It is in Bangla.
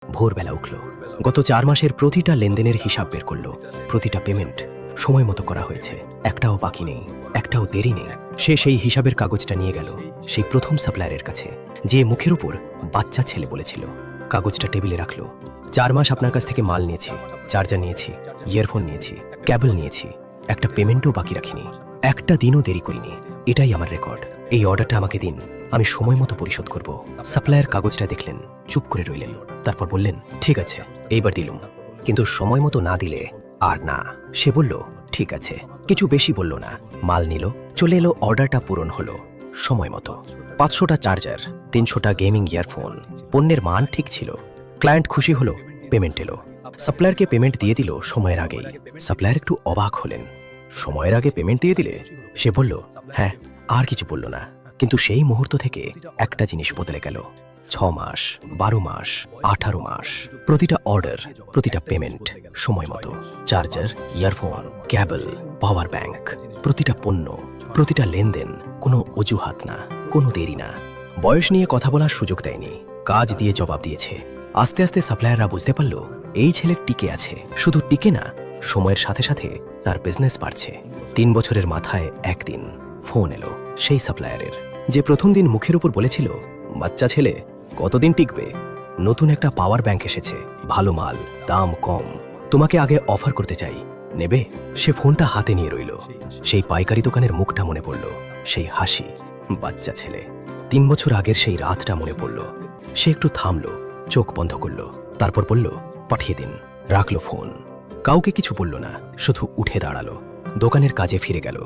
ভোরবেলা উঠল, গত 4 মাসের প্রতিটা লেনদেনের হিসাব বের করলো। প্রতিটা পেমেন্ট সময় মতো করা হয়েছে, একটাও বাকি নেই, একটাও দেরি নেই। সে সেই হিসাবের কাগজটা নিয়ে গেল সেই প্রথম সাপ্লায়ারের কাছে, যে মুখের উপর বাচ্চা ছেলে বলেছিল। কাগজটা টেবিলে রাখলো। 4 মাস আপনার কাছ থেকে মাল নিয়েছি, চার্জার নিয়েছি, ইয়ারফোন নিয়েছি, ক্যাবল নিয়েছি, একটা পেমেন্টও বাকি রাখিনি, একটা দিনও দেরি করিনি। এটাই আমার রেকর্ড। এই অর্ডারটা আমাকে দিন, আমি সময় মতো পরিশোধ করব। সাপ্লায়ার কাগজটা দেখলেন, চুপ করে রইলেন। তারপর বললেন, ঠিক আছে, এইবার দিলুম, কিন্তু সময় মতো না দিলে আর না। সে বলল, ঠিক আছে, কিছু বেশি বলল না। মাল নিল, চলে এলো, অর্ডারটা পূরণ হলো সময় মতো। 500টা চার্জার, 300টা গেমিং ইয়ারফোন, পণ্যের মান ঠিক ছিল। ক্লায়েন্ট খুশি হলো, পেমেন্ট এলো। সাপ্লায়ারকে পেমেন্ট দিয়ে দিল সময়ের আগেই। সাপ্লায়ার একটু অবাক হলেন, সময়ের আগে পেমেন্ট দিয়ে দিলে? সে বলল, হ্যাঁ। আর কিছু বলল না। কিন্তু সেই মুহূর্ত থেকে একটা জিনিস বদলে গেল। 6 মাস, 12 মাস, 18 মাস, প্রতিটা অর্ডার, প্রতিটা পেমেন্ট সময় মতো। Charger, earphone, cable, power bank, প্রতিটা পণ্য, প্রতিটা লেনদেন, কোনো অজুহাত না, কোনো দেরি না। বয়স নিয়ে কথা বলার সুযোগ দেয়নি, কাজ দিয়ে জবাব দিয়েছে। আস্তে আস্তে সাপ্লায়াররা বুঝতে পারল, এই ছেলে টিকে আছে। শুধু টিকে না, সময়ের সাথে সাথে তার বিজনেস বাড়ছে। 3 বছরের মাথায় একদিন ফোন এলো সেই সাপ্লায়ারের, যে প্রথম দিন মুখের উপর বলেছিল, বাচ্চা ছেলে কতদিন টিকবে, নতুন একটা পাওয়ার ব্যাংক এসেছে, ভালো মাল, দাম কম, তোমাকে আগে অফার করতে চাই, নেবে? সে ফোনটা হাতে নিয়ে রইল। সেই পাইকারি দোকানের মুখটা মনে পড়ল, সেই হাসি, বাচ্চা ছেলে। 3 বছর আগের সেই রাতটা মনে পড়ল। সে একটু থামলো, চোখ বন্ধ করলো, তারপর বলল, পাঠিয়ে দিন। রাখলো ফোন, কাউকে কিছু বলল না, শুধু উঠে দাঁড়ালো, দোকানের কাজে ফিরে গেল।